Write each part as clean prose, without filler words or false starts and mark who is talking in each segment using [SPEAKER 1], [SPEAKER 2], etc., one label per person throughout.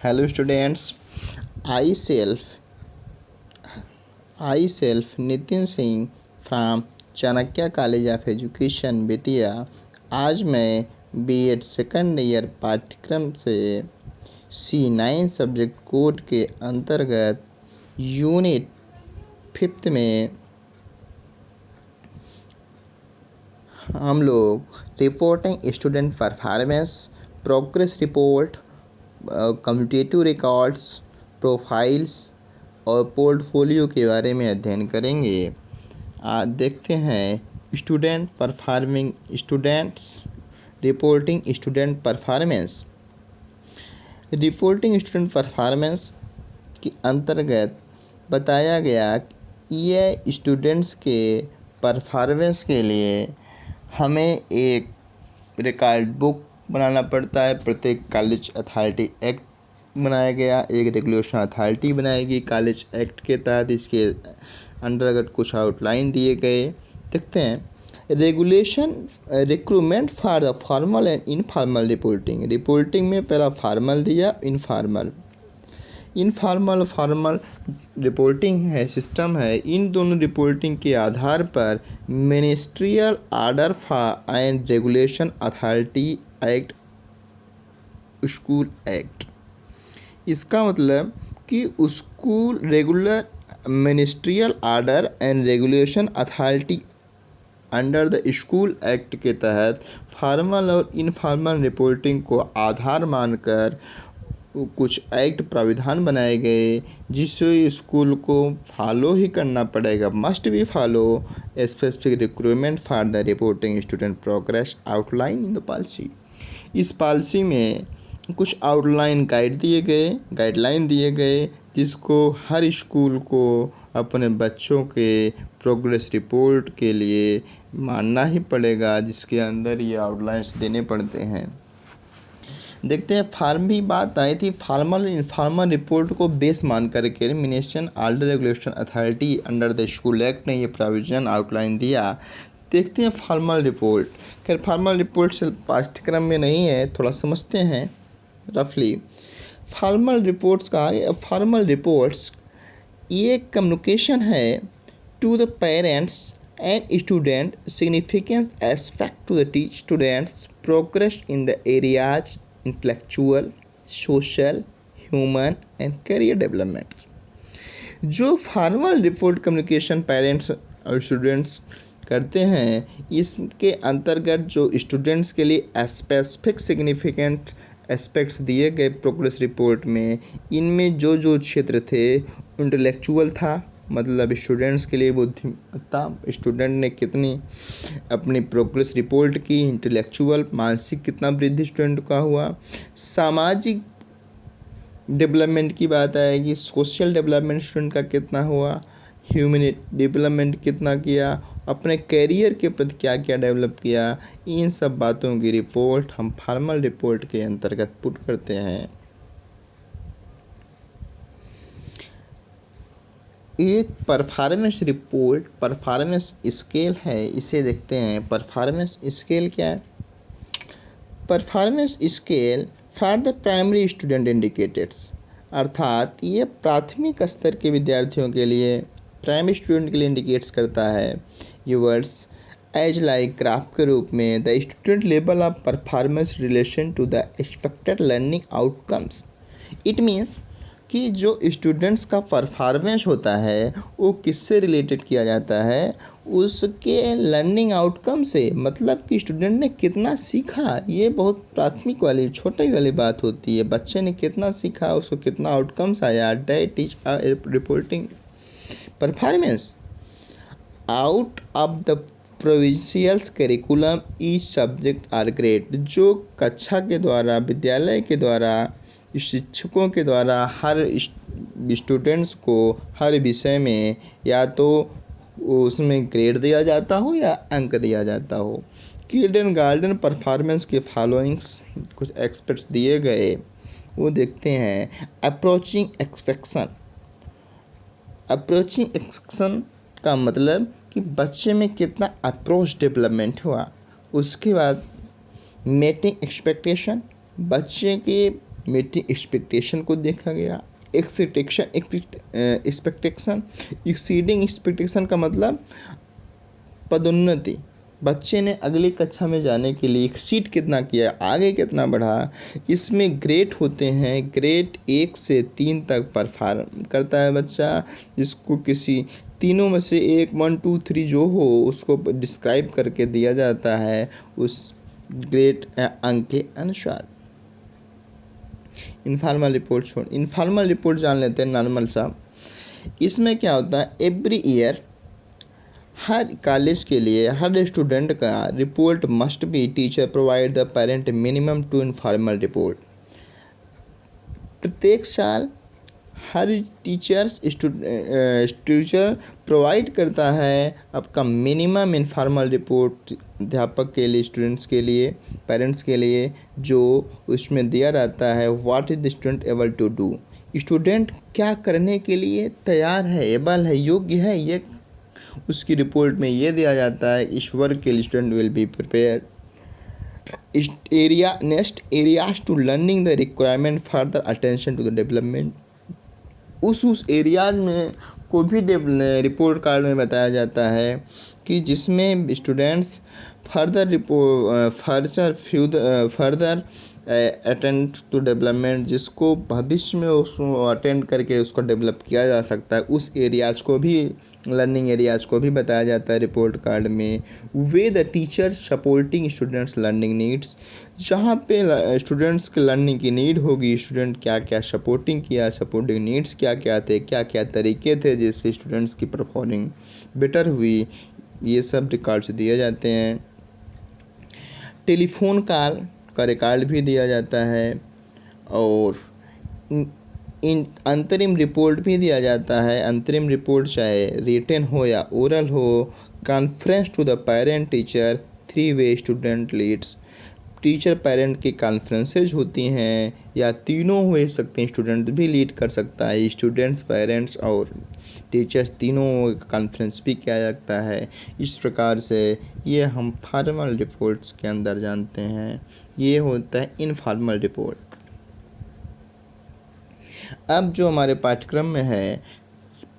[SPEAKER 1] Hello students, I self I self Nitin Singh from Chanakya college of education Bettiah. आज मैं BEd second year पाठ्यक्रम से C9 subject code के अंतर्गत यूनिट 5 में हम लोग reporting student performance, progress report, commutative records, profiles और पोर्टफोलियो के बारे में अध्ययन करेंगे। आज देखते हैं reporting student performance. Reporting student performance के अंतर्गत बताया गया कि ये स्टूडेंट्स के परफॉर्मेंस के लिए हमें एक रिकॉर्ड बुक बनाना पड़ता है। प्रत्येक कॉलेज अथॉरिटी एक्ट बनाया गया, एक रेगुलेशन अथॉरिटी बनाएगी कॉलेज एक्ट के तहत। इसके अंतर्गत कुछ आउटलाइन दिए गए। देखते हैं regulation recruitment for the formal and informal reporting में पहला फॉर्मल दिया, इनफॉर्मल फॉर्मल रिपोर्टिंग है, सिस्टम है। इन दोनों रिपोर्टिंग के आधार पर ministerial order for and regulation authority act, school act. इसका मतलब कि school regular ministerial order and regulation authority under the school act के तहत फॉर्मल और इनफॉर्मल रिपोर्टिंग को आधार मानकर कुछ एक्ट प्राविधान बनाए गए, जिससे स्कूल को फॉलो ही करना पड़ेगा, must be follow specific recruitment for the reporting student progress outline in the policy. इस पॉलिसी में कुछ आउटलाइन गाइडलाइन दिए गए, जिसको हर स्कूल को अपने बच्चों के प्रोग्रेस रिपोर्ट के लिए मानना ही पड़ेगा, जिसके अंदर ये आउटलाइंस देने पड़ते हैं। देखते हैं फार्म भी बात आई थी। फॉर्मल इनफॉर्मल रिपोर्ट को बेस मान करके ministerial order regulation authority under the school act ने ये प्रोविजन आउटलाइन दिया। देखते हैं फॉर्मल रिपोर्ट। खैर फॉर्मल रिपोर्ट से पाठ्यक्रम में नहीं है, थोड़ा समझते हैं रफली। फॉर्मल रिपोर्ट्स का फॉर्मल रिपोर्ट्स ये कम्युनिकेशन है to the parents and student significance aspect to the students progress in the areas intellectual, social, human and career development. जो फॉर्मल रिपोर्ट कम्युनिकेशन पेरेंट्स और स्टूडेंट्स करते हैं, इसके अंतर्गत जो स्टूडेंट्स के लिए स्पेसिफिक सिग्निफिकेंट एस्पेक्ट्स दिए गए प्रोग्रेस रिपोर्ट में, इनमें जो जो क्षेत्र थे, इंटेलेक्चुअल था, मतलब स्टूडेंट्स के लिए बुद्धिमत्ता, स्टूडेंट ने कितनी अपनी प्रोग्रेस रिपोर्ट की, इंटेलेक्चुअल मानसिक कितना वृद्धि स्टूडेंट का हुआ, सामाजिक डेवलपमेंट की बात आएगी, सोशल डेवलपमेंट स्टूडेंट का कितना हुआ, ह्यूमन डेवलपमेंट कितना किया, अपने कैरियर के प्रति क्या क्या डेवलप किया, इन सब बातों की रिपोर्ट हम फॉर्मल रिपोर्ट के अंतर्गत पुट करते हैं। एक परफॉर्मेंस रिपोर्ट परफॉर्मेंस स्केल है, इसे देखते हैं। परफॉर्मेंस स्केल क्या है? Performance scale for the primary student indicators, अर्थात ये प्राथमिक स्तर के विद्यार्थियों के लिए, प्राइमरी स्टूडेंट के लिए इंडिकेट्स करता है। ये वर्ड्स एज लाइक ग्राफ के रूप में the student level of performance relation to the expected learning outcomes. It means कि जो स्टूडेंट्स का परफॉर्मेंस होता है वो किससे रिलेटेड किया जाता है, उसके लर्निंग आउटकम से, मतलब कि स्टूडेंट ने कितना सीखा। ये बहुत प्राथमिक वाली छोटी वाली बात होती है, बच्चे ने कितना सीखा, उसको कितना आउटकम्स आया। That is reporting performance out of the provincial curriculum each subject or grade. जो कक्षा के द्वारा, विद्यालय के द्वारा, शिक्षकों के द्वारा हर स्टूडेंट्स को हर विषय में या तो उसमें ग्रेड दिया जाता हो या अंक दिया जाता हो। किंडर गार्डन परफॉर्मेंस के फॉलोइंग्स कुछ एक्सपेक्ट्स दिए गए, वो देखते हैं। अप्रोचिंग एक्सपेक्शन का मतलब कि बच्चे में कितना अप्रोच डेवलपमेंट हुआ। उसके बाद मीटिंग एक्सपेक्टेशन, बच्चे के मीटिंग एक्सपेक्टेशन को देखा गया। एक्सपेक्टेशन एक्सीडिंग एक्सपेक्टेशन का मतलब पदोन्नति, बच्चे ने अगली कक्षा में जाने के लिए एक्सीड कितना किया, आगे कितना बढ़ा। इसमें ग्रेड होते हैं, ग्रेड 1 से 3 तक परफॉर्म करता है बच्चा, जिसको किसी तीनों में से 1 1 2 3 जो हो उसको डिस्क्राइब करके दिया जाता है उस ग्रेड अंक के अनुसार। इनफॉर्मल रिपोर्ट जान लेते हैं नॉर्मल सा। इसमें क्या होता है, एवरी ईयर हर कॉलेज के लिए हर स्टूडेंट का report must be teacher provide the parent minimum 2 informal report. प्रत्येक साल हर टीचर प्रोवाइड करता है आपका मिनिमम इनफॉर्मल रिपोर्ट अध्यापक के लिए, स्टूडेंट्स के लिए, पेरेंट्स के लिए, जो उसमें दिया रहता है what is the student able to do, student क्या करने के लिए तैयार है, एबल है, योग्य है, ये उसकी रिपोर्ट में ये दिया जाता है। इस वर्क के लिए student will be prepared. Next areas to learning the requirement further attention to the development. उस एरियाज में को भी रिपोर्ट कार्ड में बताया जाता है कि जिसमें students further attend to development, जिसको भविष्य में उसको अटेंड करके उसको डेवलप किया जा सकता है, उस एरियाज को भी, लर्निंग एरियाज को भी बताया जाता है रिपोर्ट कार्ड में। Way the teacher supporting students learning needs, जहाँ पे स्टूडेंट्स के लर्निंग की नीड होगी, स्टूडेंट क्या क्या सपोर्टिंग किया, सपोर्टिंग नीड्स क्या क्या थे, क्या क्या तरीके थे जिससे स्टूडेंट्स की परफॉर्मिंग बेटर हुई, ये सब रिकॉर्ड्स दिए जाते हैं। टेलीफोन कॉल का रिकॉर्ड भी दिया जाता है और इन अंतरिम रिपोर्ट भी दिया जाता है। अंतरिम रिपोर्ट चाहे रिटन हो या ओरल हो। Conference to the parent teacher 3 way student leads, teacher parent की कॉन्फ्रेंसेज होती हैं या तीनों हो सकते हैं, स्टूडेंट भी लीड कर सकता है, स्टूडेंट्स, पेरेंट्स और टीचर्स तीनों कॉन्फ्रेंस भी किया जाता है। इस प्रकार से ये हम फॉर्मल रिपोर्ट्स के अंदर जानते हैं। ये होता है इनफॉर्मल रिपोर्ट। अब जो हमारे पाठ्यक्रम में है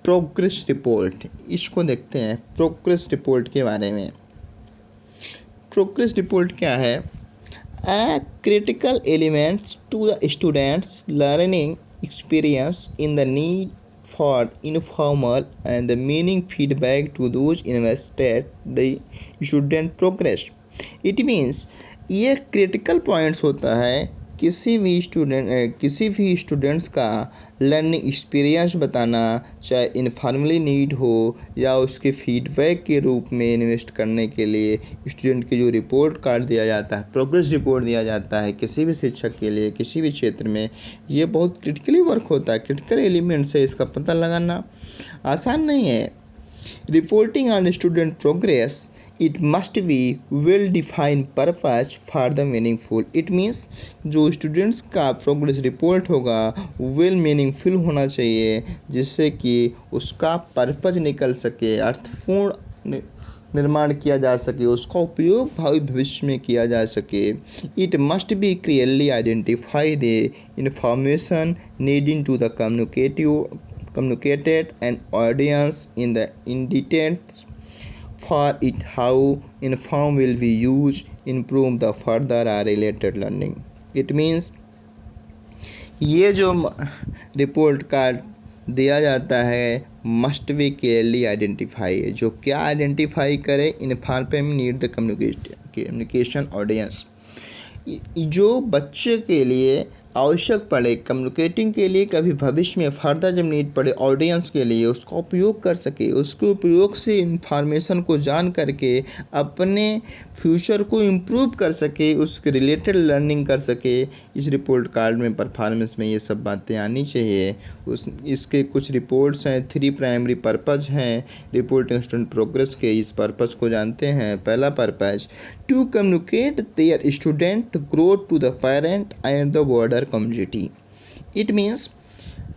[SPEAKER 1] प्रोग्रेस रिपोर्ट, इसको देखते हैं प्रोग्रेस रिपोर्ट के बारे में। प्रोग्रेस रिपोर्ट क्या है? Critical elements to the students' learning experience in the need for informal and the meaning feedback to those invested the student progress. It means ये critical points होता है किसी भी स्टूडेंट्स का लर्निंग एक्सपीरियंस बताना, चाहे इनफॉर्मली नीड हो या उसके फीडबैक के रूप में इन्वेस्ट करने के लिए स्टूडेंट की जो रिपोर्ट कार्ड दिया जाता है, प्रोग्रेस रिपोर्ट दिया जाता है किसी भी शिक्षक के लिए, किसी भी क्षेत्र में, ये बहुत क्रिटिकली वर्क होता है। क्रिटिकल एलिमेंट्स है, इसका पता लगाना आसान नहीं है। Reporting on student progress, it must be well define purpose for the meaningful. It means जो स्टूडेंट्स का प्रोग्रेस रिपोर्ट होगा वेल मीनिंगफुल होना चाहिए, जिससे कि उसका पर्पज निकल सके, अर्थपूर्ण निर्माण किया जा सके, उसका उपयोग भावी भविष्य में किया जा सके। It must be clearly identify the information needing to the communicated and audience in details for it, how inform will be used, improve the further or related learning. It means ये जो रिपोर्ट कार्ड दिया जाता है must be clearly identify, जो क्या identify करे, inform need the communication audience, जो बच्चे के लिए आवश्यक पड़े, कम्युनिकेटिंग के लिए, कभी भविष्य में फर्दर जब नीड पड़े ऑडियंस के लिए उसका उपयोग कर सके, उसके उपयोग से इंफॉर्मेशन को जान करके अपने फ्यूचर को इम्प्रूव कर सके, उसके रिलेटेड लर्निंग कर सके। इस रिपोर्ट कार्ड में परफॉर्मेंस में ये सब बातें आनी चाहिए। इसके कुछ रिपोर्ट्स हैं, 3 प्राइमरी पर्पज़ हैं रिपोर्टिंग स्टूडेंट प्रोग्रेस के। इस पर्पज़ को जानते हैं। पहला purpose, to communicate their student growth to the parent and the border community. It means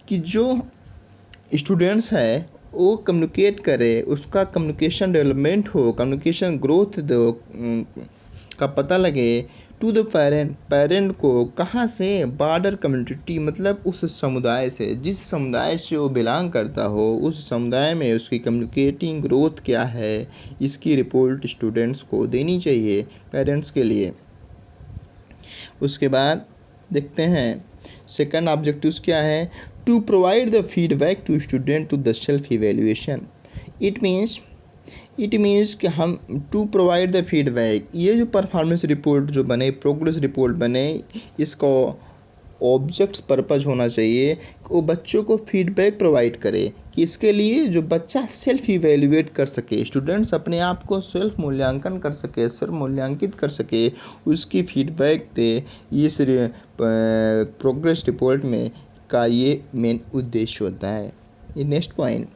[SPEAKER 1] कि जो स्टूडेंट्स है वो कम्युनिकेट करे, उसका कम्युनिकेशन डेवलपमेंट हो, कम्युनिकेशन ग्रोथ का पता लगे टू द पेरेंट, पेरेंट को कहाँ से, बॉर्डर कम्युनिटी मतलब उस समुदाय से, जिस समुदाय से वो बिलोंग करता हो उस समुदाय में उसकी कम्युनिकेटिंग ग्रोथ क्या है, इसकी रिपोर्ट स्टूडेंट्स को देनी चाहिए पेरेंट्स के लिए। उसके बाद देखते हैं सेकंड ऑब्जेक्टिव्स क्या है, to provide the feedback to student to the self evaluation. It means कि हम टू प्रोवाइड द फीडबैक, ये जो परफॉर्मेंस रिपोर्ट जो बने, प्रोग्रेस रिपोर्ट बने, इसको ऑब्जेक्ट्स पर्पज होना चाहिए कि वो बच्चों को फीडबैक प्रोवाइड करे, कि इसके लिए जो बच्चा सेल्फ इवेल्युएट कर सके, स्टूडेंट्स अपने आप को सेल्फ मूल्यांकन कर सके, सर्व मूल्यांकित कर सके, उसकी फीडबैक दे। इस प्रोग्रेस रिपोर्ट में का ये मेन उद्देश्य होता है। ये next point,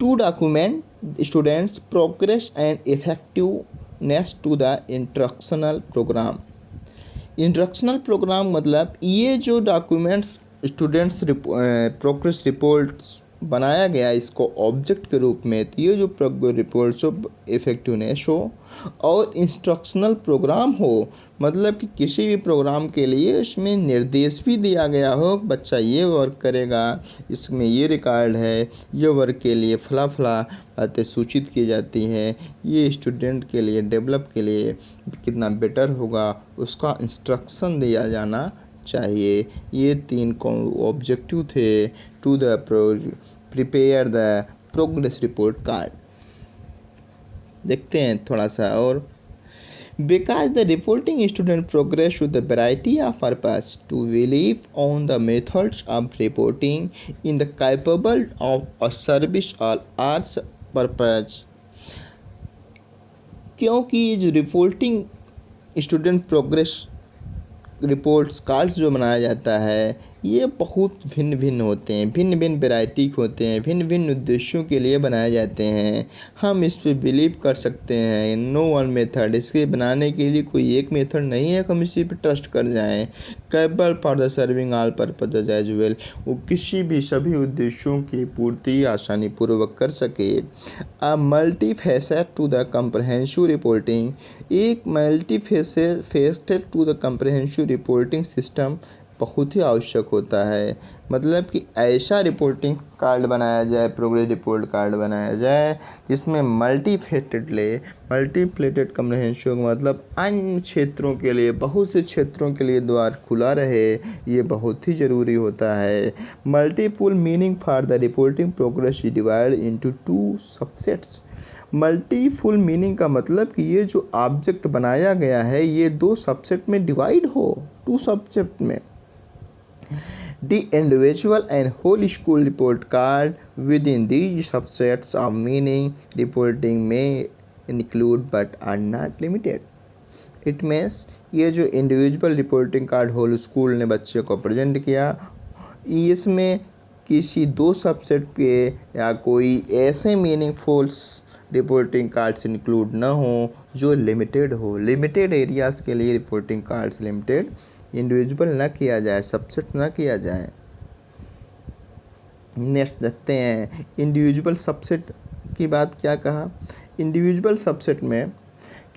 [SPEAKER 1] to document students progress and effectiveness to the instructional program. Instructional program मतलब ये जो डॉक्यूमेंट्स स्टूडेंट्स प्रोग्रेस रिपोर्ट्स बनाया गया इसको ऑब्जेक्ट के रूप में, तो ये जो प्रोग्रेस रिपोर्ट्स हो इफेक्टिवनेस हो और इंस्ट्रक्शनल प्रोग्राम हो, मतलब कि किसी भी प्रोग्राम के लिए उसमें निर्देश भी दिया गया हो, बच्चा ये वर्क करेगा, इसमें ये रिकॉर्ड है, ये वर्क के लिए फला फला बातें सूचित की जाती हैं, ये स्टूडेंट के लिए डेवलप के लिए कितना बेटर होगा उसका इंस्ट्रक्शन दिया जाना चाहिए। ये 3 ऑब्जेक्टिव थे to the prepare the progress report card. देखते हैं थोड़ा सा और, because the reporting student progress with a variety of purpose to believe on the methods of reporting in the capable of a service or arts purpose। क्योंकि ये जो reporting student progress reports cards जो बनाया जाता है ये बहुत भिन्न भिन्न होते हैं, भिन्न भिन्न वैरायटी के होते हैं, भिन्न भिन्न उद्देश्यों के लिए बनाए जाते हैं। हम इस पर बिलीव कर सकते हैं, नो वन मेथड, इसके बनाने के लिए कोई एक मेथड नहीं है, हम इसी पे ट्रस्ट कर जाएं। Capable for the serving all purpose as well, वो किसी भी सभी उद्देश्यों की पूर्ति आसानी पूर्वक कर सके। A multi facet to the comprehensive reporting, एक multi facet to the comprehensive reporting system बहुत ही आवश्यक होता है। मतलब कि ऐसा रिपोर्टिंग कार्ड बनाया जाए, प्रोग्रेस रिपोर्ट कार्ड बनाया जाए जिसमें मल्टीप्लेटेड कम्प्रहेंसिव मतलब अन्य क्षेत्रों के लिए, बहुत से क्षेत्रों के लिए द्वार खुला रहे, ये बहुत ही ज़रूरी होता है। Multiple meaning for the reporting progress divide into 2 subsets. Multiple meaning का मतलब कि ये जो ऑब्जेक्ट बनाया गया है ये 2 सबसेट में डिवाइड हो, 2 सबसेट में। The individual and whole school report card within these subsets of meaning reporting may include but are not limited. It means ये जो individual reporting card whole school ने बच्चे को प्रेजेंट किया, इसमें किसी 2 सबसेट के या कोई ऐसे मीनिंगफुल रिपोर्टिंग कार्ड्स इंक्लूड ना हो जो लिमिटेड हो। लिमिटेड एरियाज़ के लिए रिपोर्टिंग कार्ड्स लिमिटेड, इंडिविजुअल ना किया जाए, सबसेट ना किया जाए। नेक्स्ट देखते हैं इंडिविजुअल सबसेट की बात क्या कहा। इंडिविजुअल सबसेट में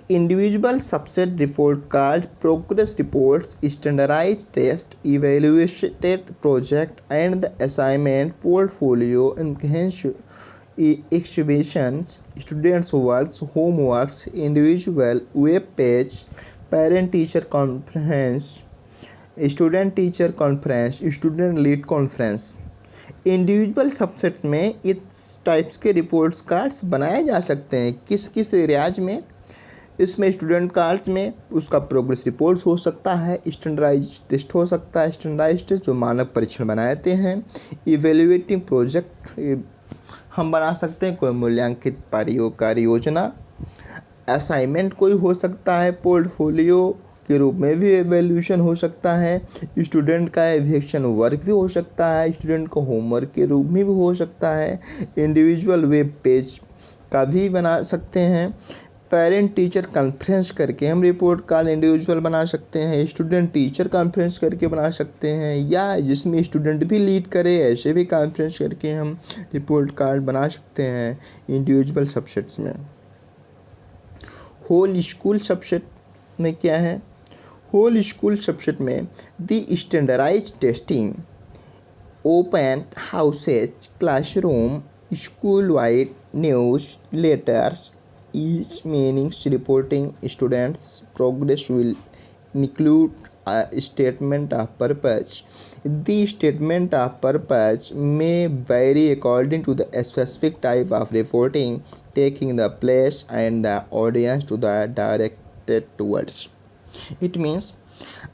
[SPEAKER 1] individual subset report card progress reports standardized test evaluated project and the assignment portfolio exhibitions, students' works, homeworks, individual web page, parent-teacher conference, student-teacher conference, student lead conference। Individual subsets में इस types के reports cards बनाए जा सकते हैं। किस किस areas में, इसमें स्टूडेंट कार्ड्स में उसका प्रोग्रेस रिपोर्ट्स हो सकता है, स्टैंडर्डाइज टेस्ट हो सकता है, स्टैंडर्डाइज टेस्ट जो मानक परीक्षण बनाते हैं, इवेल्युएटिंग प्रोजेक्ट हम बना सकते हैं, कोई मूल्यांकित कार्य योजना, असाइनमेंट कोई हो सकता है, पोर्टफोलियो के रूप में भी एवेल्यूशन हो सकता है, स्टूडेंट का एवेल्यूशन वर्क भी हो सकता है, स्टूडेंट का होमवर्क के रूप में भी हो सकता है, इंडिविजुअल वेब पेज का भी बना सकते हैं, पेरेंट टीचर कॉन्फ्रेंस करके हम रिपोर्ट कार्ड इंडिविजुअल बना सकते हैं, स्टूडेंट टीचर कॉन्फ्रेंस करके बना सकते हैं, या जिसमें स्टूडेंट भी लीड करे ऐसे भी कॉन्फ्रेंस करके हम रिपोर्ट कार्ड बना सकते हैं इंडिविजुअल सबसेट्स में। होल स्कूल सबसेट में क्या है, होल स्कूल सब्जेक्ट में the standardize testing, open houses, classroom, school wide newsletters, each meanings reporting students progress will include a statement of purpose. The statement of purpose may vary according to the specific type of reporting, taking the place and the audience to the directed towards. It means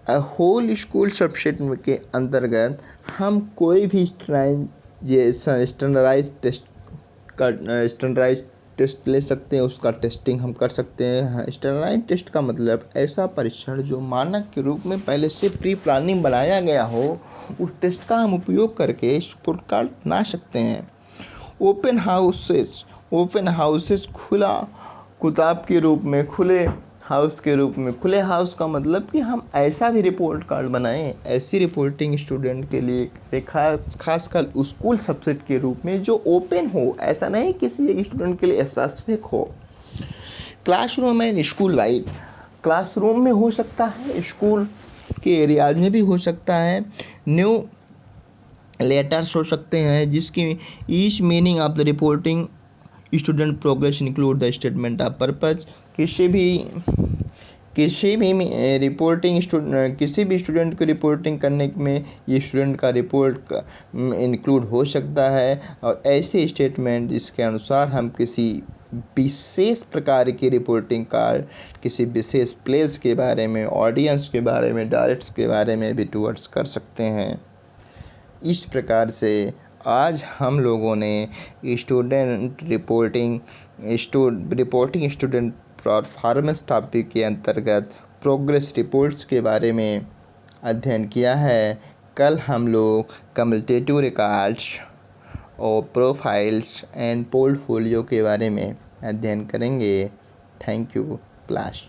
[SPEAKER 1] a whole school subject के अंतर्गत हम कोई भी standardise test ले सकते हैं, उसका testing हम कर सकते हैं। स्टैंडर्डाइज टेस्ट का मतलब ऐसा परीक्षण जो मानक के रूप में पहले से प्री प्लानिंग बनाया गया हो, उस टेस्ट का हम उपयोग करके स्कोर कार्ड बना सकते हैं। ओपन हाउसेस खुला किताब के रूप में, खुले हाउस के रूप में। खुले हाउस का मतलब कि हम ऐसा भी रिपोर्ट कार्ड बनाएं, ऐसी रिपोर्टिंग स्टूडेंट के लिए खासकर स्कूल सब्जेक्ट के रूप में जो ओपन हो, ऐसा नहीं किसी एक स्टूडेंट के लिए स्पेसिफिक हो। Classroom and school wide, classroom में हो सकता है, स्कूल के एरियाज में भी हो सकता है। न्यू लेटर्स हो सकते हैं जिसकी each meaning of the reporting student progress include the statement of purpose. किसी भी स्टूडेंट को रिपोर्टिंग करने में ये स्टूडेंट का रिपोर्ट इंक्लूड हो सकता है, और ऐसे स्टेटमेंट जिसके अनुसार हम किसी विशेष प्रकार की रिपोर्टिंग कार्ड, किसी विशेष प्लेस के बारे में, ऑडियंस के बारे में, डायरेक्ट्स के बारे में भी टूवर्ड्स कर सकते हैं। इस प्रकार से आज हम लोगों ने रिपोर्टिंग स्टूडेंट परफॉर्मेंस टॉपिक के अंतर्गत प्रोग्रेस रिपोर्ट्स के बारे में अध्ययन किया है। कल हम लोग कम्युनिकेटिव रिकॉर्ड्स और प्रोफाइल्स एंड पोर्टफोलियो के बारे में अध्ययन करेंगे। Thank you class.